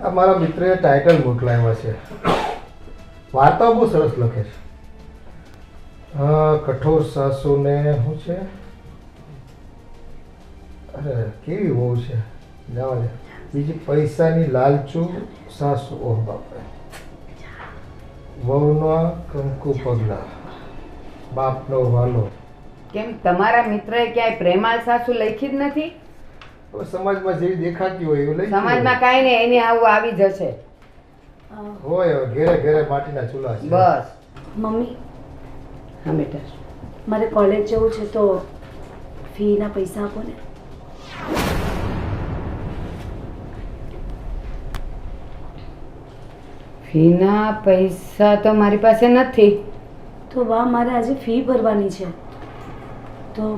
આ મારા મિત્રએ ટાઇટલ મોકલાવ્યા છે. વાર્તાઓ બહુ સરસ લખે છે. કઠોર સાસુને શું છે? અરે કેવી વહુ છે, જવા દે. બીજી પૈસાની લાલચુ સાસુ. ઓહ બાપરે. વહુના કંકુ પગલા, બાપનો વાલો. કેમ તમારા મિત્રએ ક્યાંય પ્રેમાળ સાસુ લખી જ નથી? હવે સમાજમાં જેવી દેખાતી હોય એવું લઈ સમાજમાં કાંઈ નહીં, એને આવું આવી જશે. હોય હવે ઘેરે ઘેરે માટીના ચૂલા છે. બસ. મમ્મી, હા બેટા. મારે કોલેજ જવું છે તો ફીના પૈસા આપો ને. ફીના પૈસા તો મારી પાસે નથી. તો બા, મારે આજે ફી ભરવાની છે. તો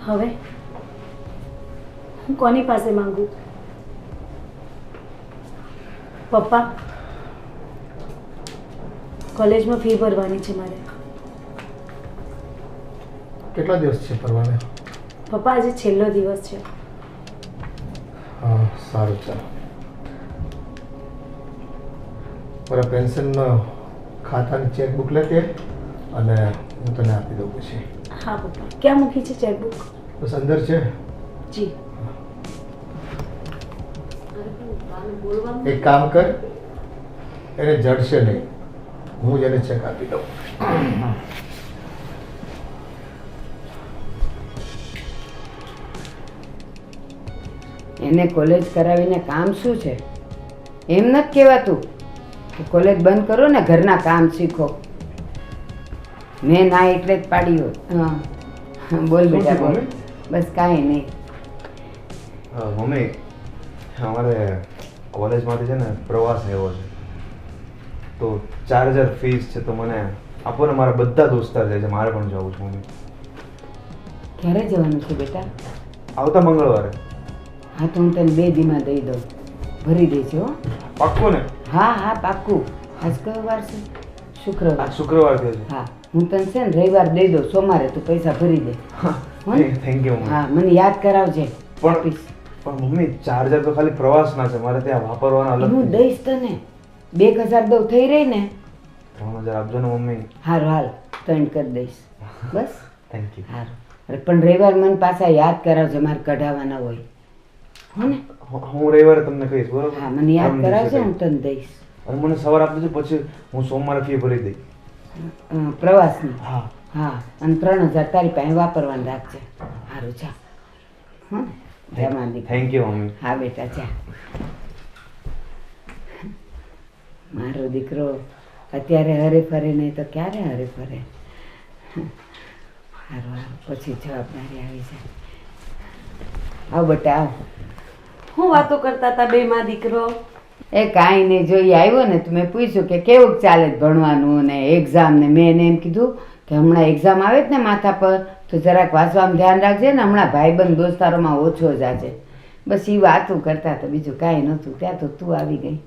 હવે હું કોની પાસે માંગુ? પપ્પા, કોલેજમાં ફી ભરવાની છે મારે. કેટલા દિવસ છે ફરવાને? પપ્પા, આજે છેલ્લો દિવસ છે. હા સારું, ચાલો. મારા પેન્શનનો ખાતાની ચેકબુક લેતી અને હું તને આપી દઉં પછી. હા પપ્પા, ક્યાં મૂકી છે ચેકબુક? બસ અંદર છે. જી. એક કામ કર, એને જડશે નહીં, હું જ એને ચેક આપી દઉં. એને કોલેજ કરાવીને કામ શું છે? એમ નથી કહેવાતું કે કોલેજ બંધ કરો ને ઘરના કામ શીખો. મેં ના એટલે જ પાડી હોત. હા બોલ બેટા બોલ. બસ કાંઈ નહીં. મમ્મી, અમારે કોલેજમાંથી છે ને પ્રવાસ આવ્યો છે, તો 4000 ફીસ છે, તો મને આપો ને. મારા બધા દોસ્તાર જાય છે, મારે પણ જવું છે મમ્મી. ક્યારે જવાનું છે બેટા? આવતા મંગળવારે. હા તો હું તને 2 દીમાં દઈ દઉં, ભરી દેજો. હો પાક્કું ને? હા હા પાક્કું. આજ કયો વાર છે? શુક્રવાર. આ શુક્રવાર થયો છે. હા હું તને છે ને રવિવાર દઈ દઉં, સોમવારે તું પૈસા ભરી દે. Thank you. હા મને યાદ કરાવજે. પણ મમ્મી 4000 તો ખાલી પ્રવાસના છે, મારે ત્યાં વાપરવાના અલગ. હું દઈશ તને 2000 દઉં, થઈ રહી ને? 3000 આપજો ને મમ્મી. હારું હાલ 3 કરી દઈશ. બસ થેન્ક યુ. હારું. અરે પણ રવિવાર મને પાછા યાદ કરાવજે, મારે કઢાવવાના હોય. હો ને? હું રવિવારે તમને કહીશ, બરોબર? હા મને યાદ કરાવજે, હું તને દઈશ. અને મને સવારે આપી દેજો, પછી હું સોમવારે ફી ભરી દઈશ. પ્રવાસની. હા હા અને 3000 તારી પાસે વાપરવાનું રાખજે. સારું જા. હો ને? જા માંદી. Thank you mummy. હા બેટા જા. મારો દીકરો અત્યારે હરે ફરે નહીં તો ક્યારે હરે ફરે. સારું આવ, પછી જવાબદારી આવી જાય. આવ બેટા આવ. હું વાતો કરતા હતા બે માં દીકરો? એ કાંઈ નહીં, જોઈ આવ્યો ને તો મેં પૂછ્યું કે કેવું ચાલે છે ભણવાનું ને એક્ઝામ ને. મેં એને એમ કીધું કે હમણાં એક્ઝામ આવે જ ને માથા પર, તો જરાક વાંચવામાં ધ્યાન રાખજે ને, હમણાં ભાઈબંધ દોસ્તારોમાં ઓછો જાજે. બસ એ વાતું કરતા હતા, બીજું કાંઈ નહોતું. ત્યાં તો તું આવી ગઈ.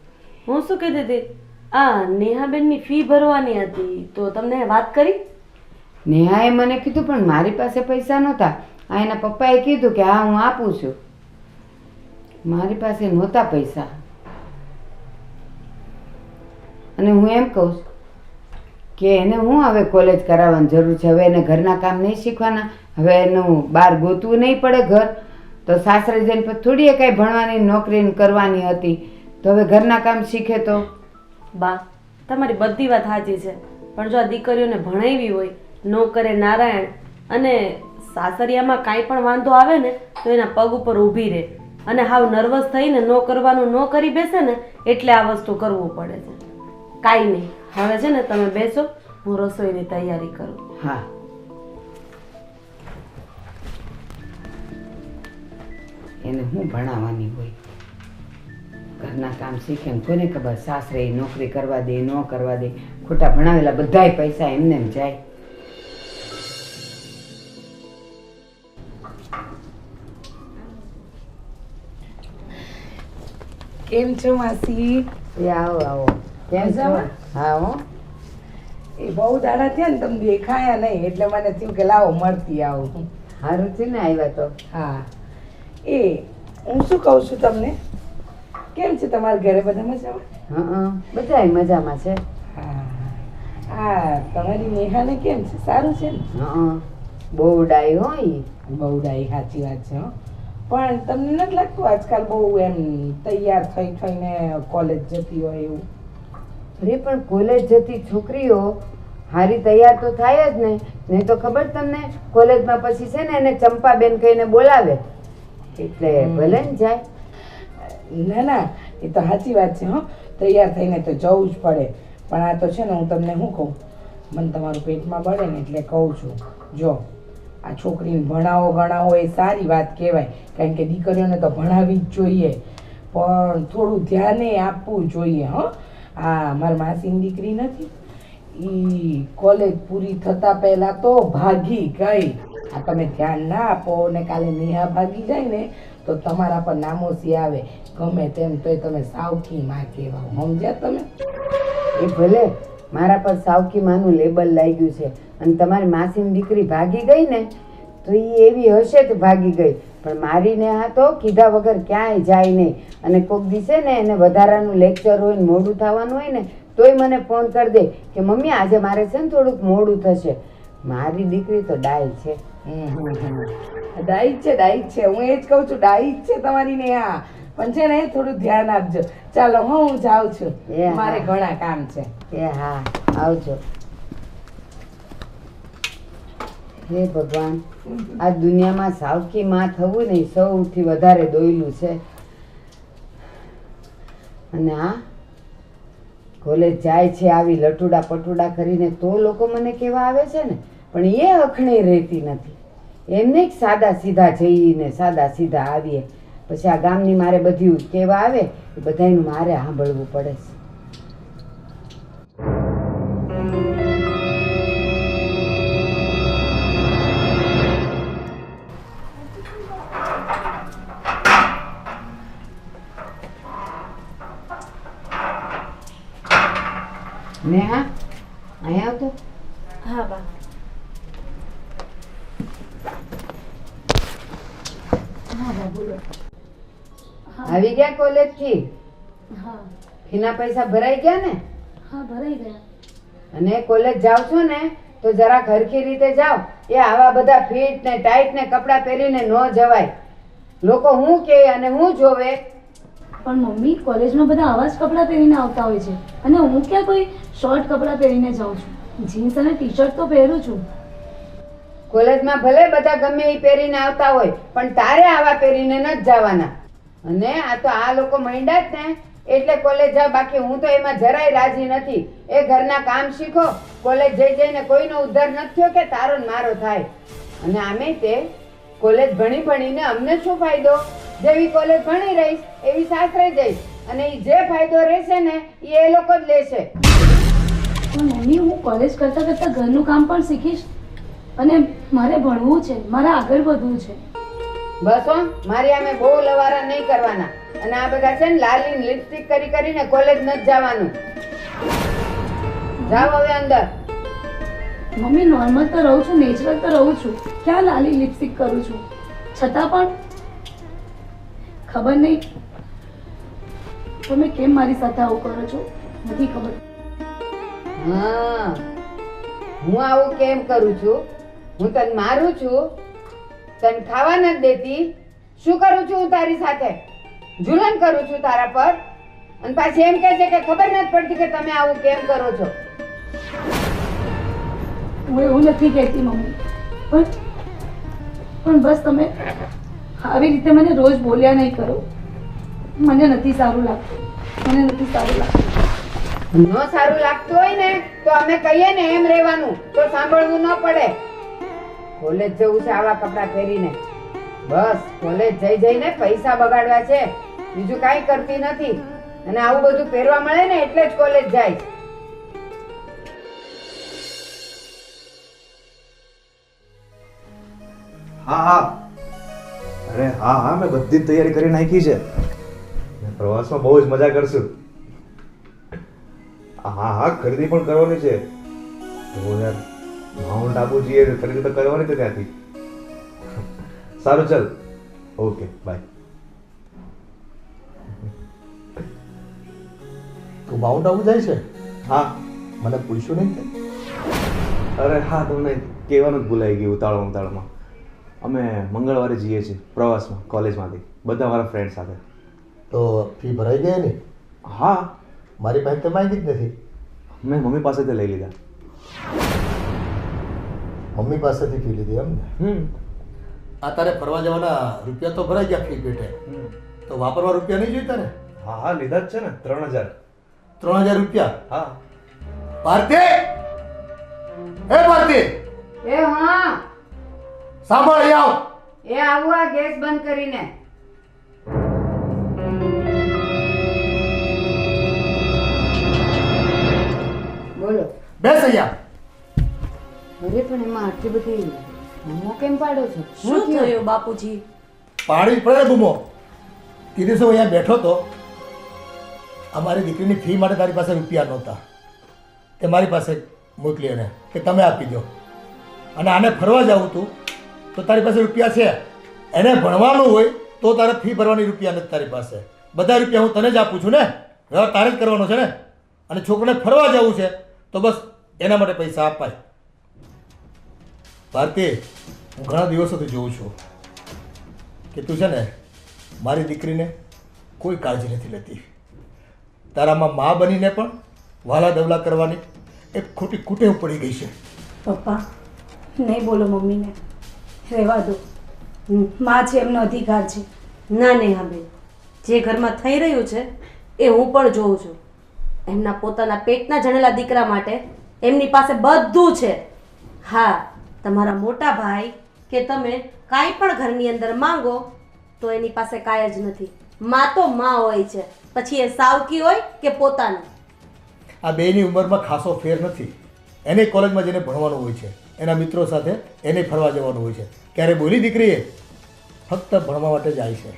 હું શું કહેતી હતી? આ નેહાબેનની ફી ભરવાની હતી, તો તમને વાત કરી? નેહાએ મને કીધું પણ મારી પાસે પૈસા નહોતા. આ એના પપ્પાએ કીધું કે હા હું આપું છું. મારી પાસે નહોતા પૈસા. અને હું એમ કહું છું કે એને હું હવે કોલેજ કરાવવાની જરૂર છે? હવે એને ઘરના કામ નહીં શીખવાના? હવે એનું બહાર ગોતવું નહીં પડે ઘર? તો સાસરે જઈને પછી થોડી એ કાંઈ ભણવાની નોકરી કરવાની હતી, તો હવે ઘરના કામ શીખે તો? બા, તમારી બધી વાત સાચી છે, પણ જો આ દીકરીઓને ભણાવી હોય, ન કરે નારાયણ, અને સાસરિયામાં કાંઈ પણ વાંધો આવે ને તો એના પગ ઉપર ઊભી રહે, અને હાવ નર્વસ થઈને ન કરવાનું ન કરી બેસે ને એટલે આ વસ્તુ કરવું પડે છે. કાંઈ નહીં, હવે છે ને તમે બેસો, હું રસોઈની તૈયારી કરું. હા. એને હું ભણાવવાની હોય? ઘરના કામ શીખે ને કોને ખબર સાસરે નોકરી કરવા દે ન કરવા દે. ખોટા ભણાવેલા બધાય પૈસા એમને એમ જાય. કેમ છો માસી? એ આવો આવો. કેમ છો? હા હો. એ બહુ દાડા થયા ને તમે દેખાયા નહીં એટલે મને થયું કે લાવો મળતી આવું. સારું છે ને આવ્યા તો. હા, એ હું શું કહું છું તમને, કેમ છે તમારા ઘરે બધા મજામાં? હા બધાય મજામાં છે. હા તમારી નેહાને કેમ છે? સારું છે ને? હા બહુ ડાઈ હોય ઈ. બહુ ડાઈ, સાચી વાત છે હો. પણ તમને નથી લાગતું આજકાલ બહુ એમ તૈયાર થઈને કોલેજ જતી હોય એવું? અરે પણ કોલેજ જતી છોકરીઓ હારી તૈયાર તો થાય જ ને. નહીં તો ખબર તમને કોલેજમાં પછી છે ને એને ચંપાબેન કહીને બોલાવે એટલે ભલે ને જાય. ના ના, એ તો સાચી વાત છે હો. તૈયાર થઈને તો જવું જ પડે. પણ આ તો છે ને, હું તમને શું કહું, મને તમારું પેટમાં બળે ને એટલે કહું છું. જો આ છોકરીને ભણાવો ગણાવો એ સારી વાત કહેવાય, કારણ કે દીકરીઓને તો ભણાવવી જ જોઈએ, પણ થોડું ધ્યાને આપવું જોઈએ હો. આ મારી માસીની દીકરી નથી, એ કોલેજ પૂરી થતા પહેલા તો ભાગી ગઈ. આ તમે ધ્યાન ના આપો ને કાલે નેહા ભાગી જાય ને તો તમારા પર નામોસી આવે. ગમે તેમ તોય તમે સાવકી માં કહેવાઓ, સમજ્યા તમે? એ ભલે મારા પર સાવકી માનું લેબલ લાગ્યું છે અને તમારી માસીની દીકરી ભાગી ગઈ ને તો એ એવી હશે તો ભાગી ગઈ, પણ મારીને આ તો કીધા વગર ક્યાંય જાય નહીં. અને કોક દિવસે ને એને વધારાનું લેક્ચર હોય ને મોડું થવાનું હોય ને તોય મને ફોન કરી દે કે મમ્મી આજે મારે છે ને થોડુંક મોડું થશે. મારી દીકરી તો ડાય છે. ડાઈ છે, ડાઈ છે, હું એ જ કહું છું, ડાઈ છે તમારી નેહા. પણ છે ને થોડું ધ્યાન આપજો. ચાલો હું જાઉં છું, મારે ઘણા કામ છે. એ હા આવજો. હે ભગવાન, આ દુનિયામાં સાવકી માં થવું ને સૌથી વધારે દોયલું છે. અને આ કોલેજ જાય છે આવી લટુડા પટુડા કરીને તો લોકો મને કેવા આવે છે ને, પણ એ અખણી રહેતી નથી. એમને જ સાદા સીધા જઈને સાદા સીધા આવીએ, પછી આ ગામની મારે બધું કેવા આવે એ બધાનું મારે સાંભળવું પડે છે. નેહા અહીંયા આવતો. હા બા. આવી ગયા કોલેજ થી? હા ફીના પૈસા ભરાઈ ગયા ને? હા ભરાઈ ગયા. અને કોલેજ જાવ છો ને તો જરા હરખી રીતે જાઓ. એ આવા બધા ફિટ ને ટાઈટ ને કપડાં પહેરીને ન જવાય. લોકો હું કહે અને હું જોવે. પણ મમ્મી કોલેજમાં બધા આવા જ કપડાં પહેરીને આવતા હોય છે અને હું ક્યાં કોઈ શોર્ટ કપડાં પહેરીને જાઉં છું. જીન્સ અને ટી શર્ટ તો પહેરું છું. કોલેજમાં ભલે બધા ગમે એ પહેરીને આવતા હોય પણ તારે આવા પહેરીને ન જવાના. અને આ તો આ લોકો મંડ્યા જ ને એટલે કોલેજ જાવ, બાકી હું તો એમાં જરાય રાજી નથી. એ ઘરના કામ શીખો. કોલેજ જઈ જઈને કોઈનો ઉદ્ધાર નથી થયો કે તારો ને મારો થાય. અને આમે તે કોલેજ ભણી ભણીને અમને શું ફાયદો? જેવી કોલેજ ભણી રહીશ એવી સાસરે જઈશ અને એ જે ફાયદો રહેશે ને એ લોકો જ લેશે. પણ મમ્મી હું કોલેજ કરતાં કરતાં ઘરનું કામ પણ શીખીશ અને મારે ભણવું છે, મારે આગળ વધવું છે. બસ હો, મારી આમે બહુ લવારા નહીં કરવાના. અને આ બધા છે ને લાલી લિપસ્ટિક કરી કરીને કોલેજ નથી જવાનું. જાઓ હવે અંદર. મમ્મી નોર્મલ તો રહું છું, નેચરલ તો રહું છું, ક્યાં લાલી લિપસ્ટિક કરું છું? છતાં પણ ખબર નહીં તમે કેમ મારી સાથે આવું કરો છો, નથી ખબર. હા, હું આવું કેમ કરું છું? હું તને મારું છું, તને ખાવા નથી દેતી. શું કરું છું હું તારી સાથે? જુલન કરું છું તારા પર અને પાછી એમ કહે છે કે ખબર નથી પડતી કે તમે આવું કેમ કરો છો. હું એવું નથી કહેતી મમ્મી, પણ બસ તમે આવી રીતે મને રોજ બોલ્યા નહીં કરો. મને નથી સારું લાગતું, મને નથી સારું લાગતું. ન સારું લાગતું હોય ને તો અમે કહીએ ને એમ રહેવાનું, તો સાંભળવું ન પડે. કોલેજ જવું છે આવા કપડાં પહેરીને? બસ કોલેજ જઈ જઈને પૈસા બગાડવા છે, બીજું કાંઈ કરતી નથી. અને આવું બધું પહેરવા મળે ને એટલે જ કોલેજ જાય. હા હા, અરે હા હા, મેં બધી જ તૈયારી કરી નાખી છે. પ્રવાસમાં બહુ જ મજા કરશું. હા હા, ખરીદી પણ કરવાની છે. તો યાર માઉન્ટ આબુ જઈએ, ખરીદી તો કરવાની છે ત્યાંથી. સારું ચાલ, ઓકે બાય. માઉન્ટ આબુ જાય છે? હા. મને પૂછ્યું નહીં તે? અરે હા, તમને કહેવાનું જ ભૂલાઈ ગયું ઉતાળમાં. અમે મંગળવારે જઈએ છીએ પ્રવાસમાં કોલેજમાંથી બધા મારા ફ્રેન્ડ સાથે. તો ફી ભરાઈ ગઈ ને? હા, મારી પાસે તો માંગી જ નથી. મેં મમ્મી પાસેથી લઈ લીધા. મમ્મી પાસેથી ફી લીધી એમ ને? આ તારે ફરવા જવાના રૂપિયા તો ભરાઈ ગયા ફી પેટે, તો વાપરવા રૂપિયા નહીં જોઈતા ને? હા, લીધા જ છે ને 3000. 3000 રૂપિયા? હા. ભારતી, એ ભારતી, એ હા, સાંભળ અહીં આવ. એ આવું, આ ગેસ બંધ કરીને. બોલો. બેસ અહીંયા. અરે પણ એમાં આટલી બધી બૂમો કેમ પાડો છો? શું થયું બાપુજી? પાડી પડે બૂમો. તે દિવસે હું અહીંયા બેઠો તો, અમારી દીકરીની ફી માટે તારી પાસે રૂપિયા નહોતા, તે મારી પાસે મોકલી એને કે તમે આપી દો. અને આને ફરવા જવું તું તો તારી પાસે રૂપિયા છે, એને ભણવાનું હોય તો તારે ફી ભરવાની રૂપિયા નથી તારી પાસે. બધા રૂપિયા હું તને જ આપું છું ને, વ્યવહાર તારે જ કરવાનો છે ને. અને છોકરાને ફરવા જવું છે તો બસ એના માટે પૈસા અપાય. ભારતી, હું ઘણા દિવસોથી જોઉં છું કે તું છે ને મારી દીકરીને કોઈ કાળજી નથી લેતી. તારામાં મા બનીને પણ વાલા દવલા કરવાની એક ખોટી કુટેવ પડી ગઈ છે. પપ્પા નહીં બોલો મમ્મીને, રહેવા દો. માં છે એમનો અધિકાર છે. ના નેહાબેન, જે ઘરમાં થઈ રહ્યું છે એ હું પણ જોઉં છું. એમના પોતાના પેટના જણેલા દીકરા માટે એમની પાસે બધું છે. હા, તમારા મોટા ભાઈ કે તમે કાંઈ પણ ઘરની અંદર માંગો તો એની પાસે કાંઈ જ નથી. માં તો માં હોય છે, પછી એ સાવકી હોય કે પોતાની. આ બેની ઉંમરમાં ખાસો ફેર નથી. એને કોલેજમાં જઈને ભણવાનું હોય છે, એના મિત્રો સાથે એને ફરવા જવાનું હોય છે. ક્યારે બોલી દીકરીએ ફક્ત ભણવા માટે જાય છે.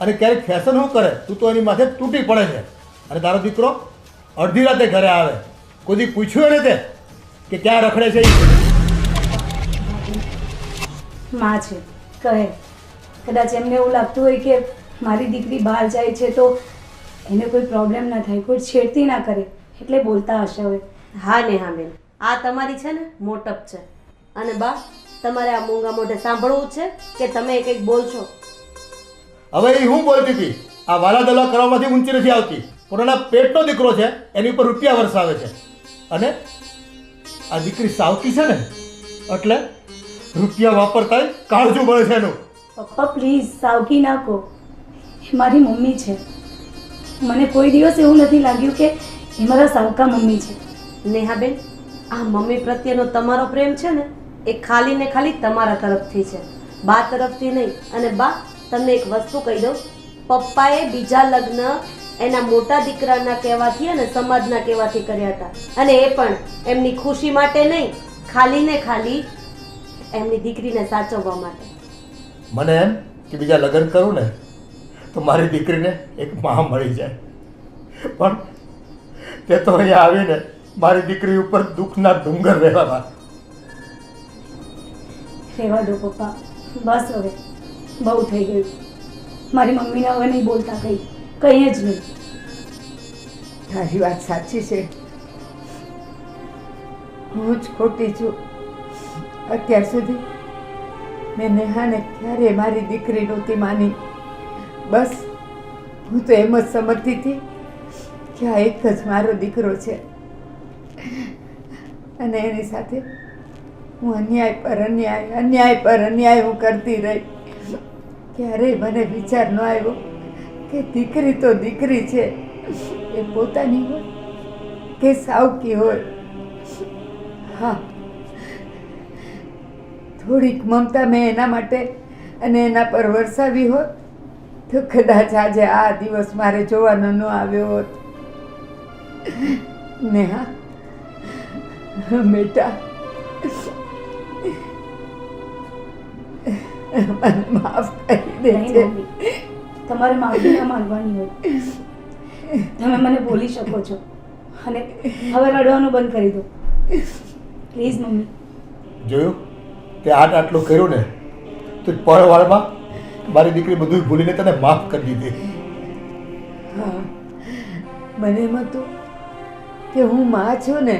અને ક્યારેક ફેશન શું કરે, તું તો એની માથે તૂટી પડે છે. અને તારો દીકરો અડધી રાતે ઘરે આવે, કોઈ પૂછ્યું એને તે કે ક્યાં રખડે છે? માં છે કહે, કદાચ એમને એવું લાગતું હોય કે મારી દીકરી બહાર જાય છે તો એને કોઈ પ્રોબ્લેમ ના થાય, કોઈ છેડતી ના કરે, એટલે બોલતા હશે હવે. હા નેહાબેન, આ તમારી છે ને મોટપ છે. અને બા, તમારે આ મૂંગા મોઢે સાંભળવું છે કે તમે કંઈક બોલશો? હવે એ હું બોલતી હતી, આ વાલા દલા કરવામાંથી ઊંચી નથી આવતી. પોતાના પેટનો દીકરો છે, એની ઉપર રૂપિયા વરસાવે છે. અને આ દીકરી સાવકી છે ને, એટલે રૂપિયા વાપરતા કાળજું બળે છે એનું. પપ્પા પ્લીઝ સાવકી ના કહો, એ મારી મમ્મી છે. મને કોઈ દિવસ એવું નથી લાગ્યું કે એ મારા સાવકા મમ્મી છે. નેહાબેન, આ મમ્મી પ્રત્યેનો તમારો પ્રેમ છે ને એ ખાલી ને ખાલી તમારા તરફથી છે, બા તરફથી નહીં. અને બા, તમને એક વસ્તુ કહી દઉં, પપ્પાએ બીજા લગ્ન એના મોટા દીકરાના કહેવાથી અને સમાજના કહેવાથી કર્યા હતા. અને એ પણ એમની ખુશી માટે નહીં, ખાલી ને ખાલી એમની દીકરીને સાચવવા માટે. મને એમ કે બીજા લગ્ન કરું ને તો મારી દીકરીને એક મા મળી જાય, પણ તે તો અહીંયા આવીને મારી દીકરી ઉપર દુઃખના ડુંગર રહેવા. રહેવા દો પપ્પા, બસ હવે બહુ થઈ ગયું. મારી મમ્મીને હવે નહીં બોલતા કંઈ જ નહીં. તારી વાત સાચી છે, હું જ ખોટી છું. અત્યાર સુધી મેં નેહાને ક્યારેય મારી દીકરી નહોતી માની. બસ હું તો એમ જ સમજતી હતી કે આ એક જ મારો દીકરો છે, અને એની સાથે હું અન્યાય પર અન્યાય હું કરતી રહી. ક્યારેય મને વિચાર ન આવ્યો કે દીકરી તો દીકરી છે, એ પોતાની હોય કે સાવકી હોય. હા, થોડીક મમતા મેં એના માટે અને એના પર વરસાવી હોત તો કદાચ આજે આ દિવસ મારે જોવાનો ન આવ્યો હોત. નેહા બેટા, મને માફ કરી નહીં દેજે. મમ્મી, તમારે માફી ના માંગવાની હોય. તમે મને બોલી શકો છો, અને હવે રડવાનું બંધ કરી દો પ્લીઝ મમ્મી. જોયું તે આટલું કર્યું ને તો પરવાળમાં મારી દીકરી બધું ભૂલીને તને માફ કરી દીધી. હા, મને એમ હતું કે હું માં છું ને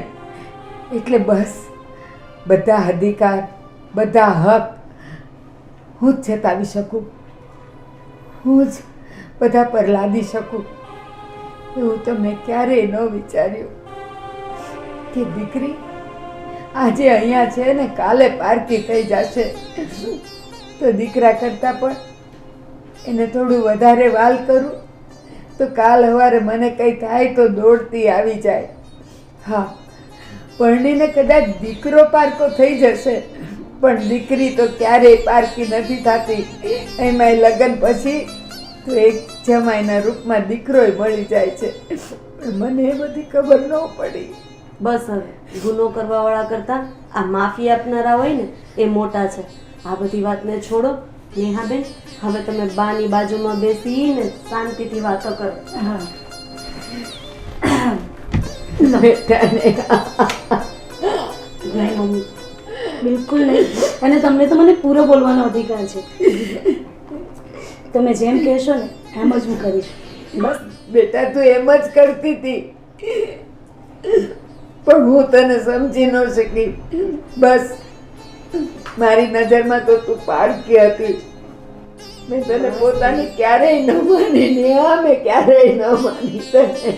એટલે બસ બધા અધિકાર બધા હક હું જ જતાવી શકું, હું જ બધા પર લાદી શકું. એવું તો મેં ક્યારેય ન વિચાર્યું કે દીકરી આજે અહીંયા છે ને કાલે પારકી થઈ જશે. તો દીકરા કરતાં પણ એને થોડું વધારે વાલ કરું તો કાલ સવારે મને કંઈ થાય તો દોડતી આવી જાય. હા, પરણીને કદાચ દીકરો પારકો થઈ જશે પણ દીકરી તો ક્યારેય પારકી નથી થતી. એમાંય લગ્ન પછી તો એક જમાઈના રૂપમાં દીકરોય મળી જાય છે. પણ મને એ બધી ખબર ન પડી. બસ હવે ગુનો કરવાવાળા કરતાં આ માફી આપનારા હોય ને એ મોટા છે. આ બધી વાતને છોડો. નેહાબેન, હવે તમે બાની બાજુમાં બેસીને શાંતિથી વાતો કરો. હા બેટાને નહીં મમ્મી, બિલકુલ નહીં. અને તમને તો મને પૂરો બોલવાનો અધિકાર છે. તમે જેમ કહેશો ને એમ જ હું કરીશ. બસ બેટા તું એમ જ કરતી હતી પણ હું તને સમજી ન શકી. બસ મારી નજરમાં તો તું પારકી હતી. મેં તને પોતાની ક્યારેય ન માની, નેહા મેં ક્યારેય ન માની તને.